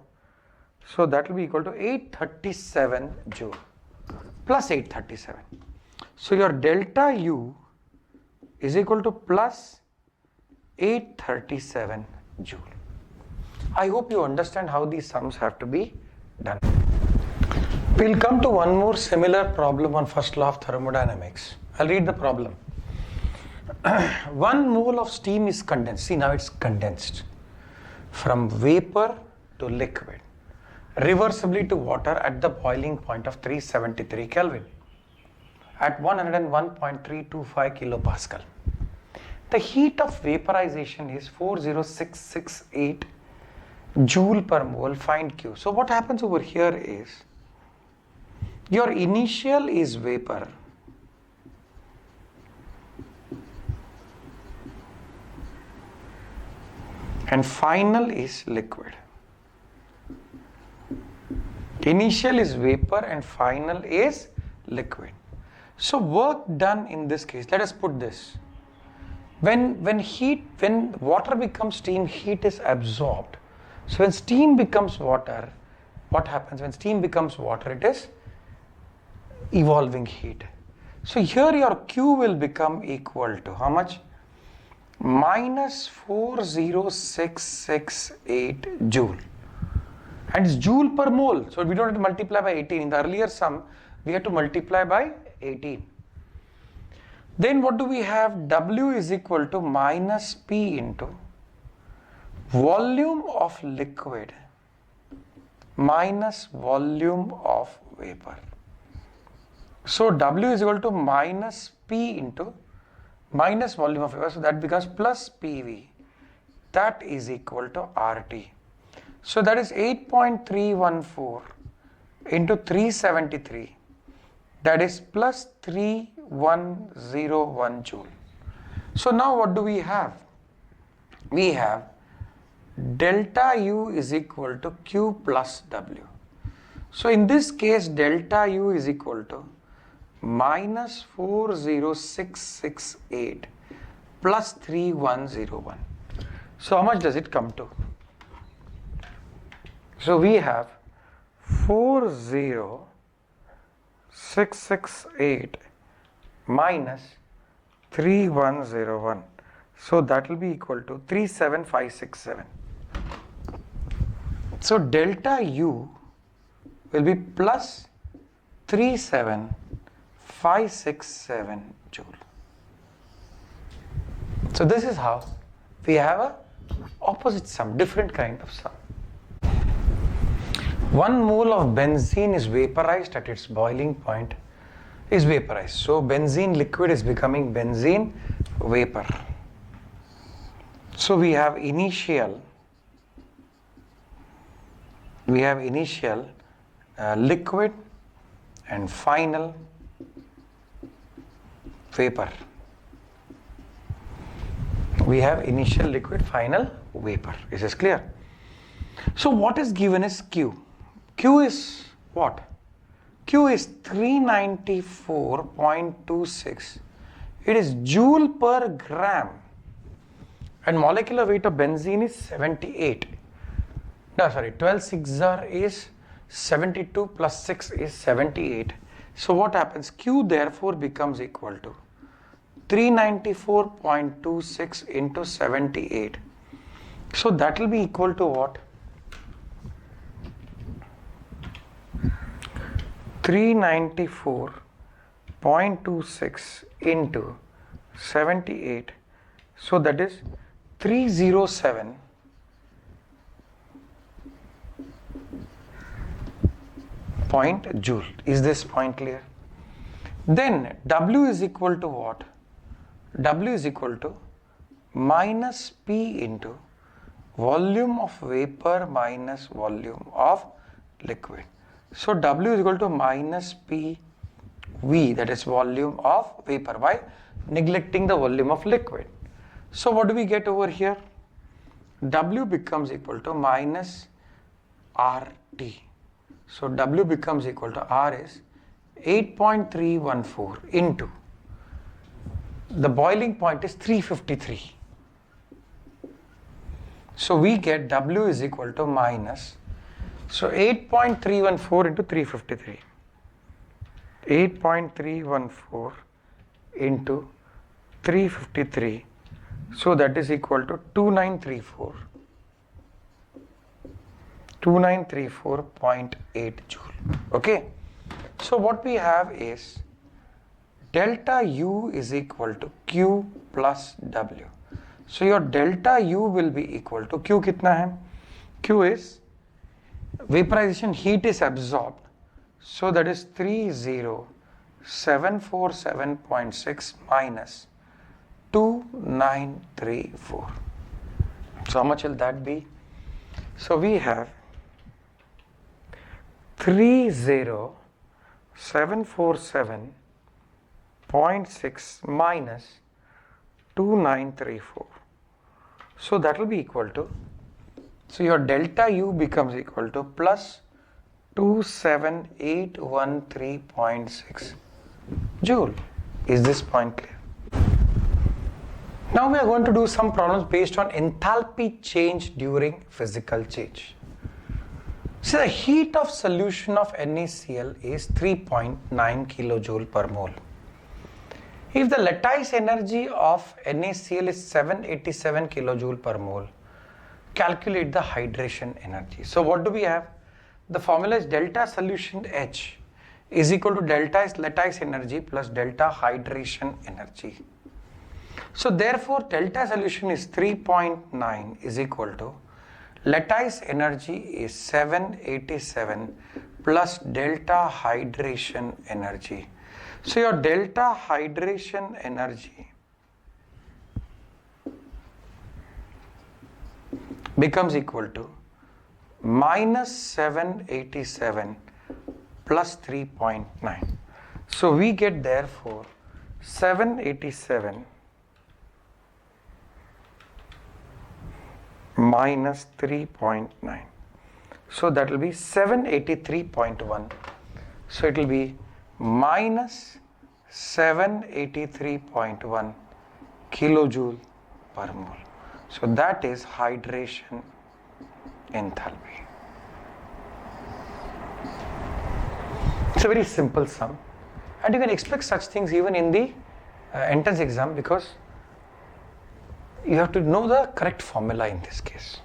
So that will be equal to 837 joule plus 837. So your delta U is equal to plus 837 joule. I hope you understand how these sums have to be done. We'll come to one more similar problem on first law of thermodynamics. I'll read the problem. 1 mole of steam is condensed. See, now it's condensed from vapor to liquid, reversibly to water at the boiling point of 373 Kelvin at 101.325 kilopascal. The heat of vaporization is 40668 joule per mole. Find Q. So what happens over here is, your initial is vapor, and final is liquid. Initial is vapor and final is liquid. So work done in this case, let us put this. When water becomes steam, heat is absorbed. So when steam becomes water, what happens? When steam becomes water, it is evolving heat. So here your Q will become equal to how much? Minus 40668 joule. And it's joule per mole. So we don't have to multiply by 18. In the earlier sum, we had to multiply by 18. Then what do we have? W is equal to minus P into volume of liquid minus volume of vapor. So W is equal to minus P into minus volume of vapor. So that becomes plus PV. That is equal to RT. So that is 8.314 into 373. That is plus 3101 joule. So now what do we have? We have delta U is equal to Q plus W. So in this case, delta U is equal to minus 40668 plus 3101. So how much does it come to? So we have 40668 minus 3101. So that will be equal to 37567. So delta U will be plus 37567 joule. So this is how we have a Opposite sum, different kind of sum. 1 mole of benzene is vaporized at its boiling point, is vaporized. So benzene liquid is becoming benzene vapor. So we have initial liquid and final vapor. We have initial liquid, final vapor. Is this clear? So what is given is Q. Q is what? Q is 394.26. It is joule per gram. And molecular weight of benzene is 78. No, sorry, 12 6s is 72 plus 6 is 78. So what happens? Q therefore becomes equal to 394.26 into 78. So that will be equal to what? 394.26 into 78. So that is 307 point joule. Is this point clear? Then W is equal to what? W is equal to minus P into volume of vapor minus volume of liquid. So W is equal to minus P V, that is volume of vapor, by neglecting the volume of liquid. So what do we get over here? W becomes equal to minus RT. So W becomes equal to R is 8.314 into the boiling point is 353. So we get W is equal to minus, so 8.314 into 353. 8.314 into 353. So that is equal to 2934. 2934.8 joule. Okay. So what we have is delta U is equal to Q plus W. So your delta U will be equal to Q kitna hai? Q is vaporization heat is absorbed. So that is 30747.6 minus 2934. So how much will that be? So we have 30747.6 minus 2934. So that will be equal to, so your delta U becomes equal to plus 27813.6 joule. Is this point clear? Now we are going to do some problems based on enthalpy change during physical change. So the heat of solution of NaCl is 3.9 kilojoule per mole. If the lattice energy of NaCl is 787 kilojoule per mole, calculate the hydration energy. So what do we have? The formula is delta solution H is equal to delta lattice energy plus delta hydration energy. So therefore delta solution is 3.9 is equal to lattice energy is 787 plus delta hydration energy. So your delta hydration energy becomes equal to minus 787 plus 3.9. So we get therefore 787 minus 3.9. So that will be 783.1. So it will be minus 783.1 kilojoule per mole. So that is hydration enthalpy. It's a very simple sum, and you can expect such things even in the entrance exam, because you have to know the correct formula in this case.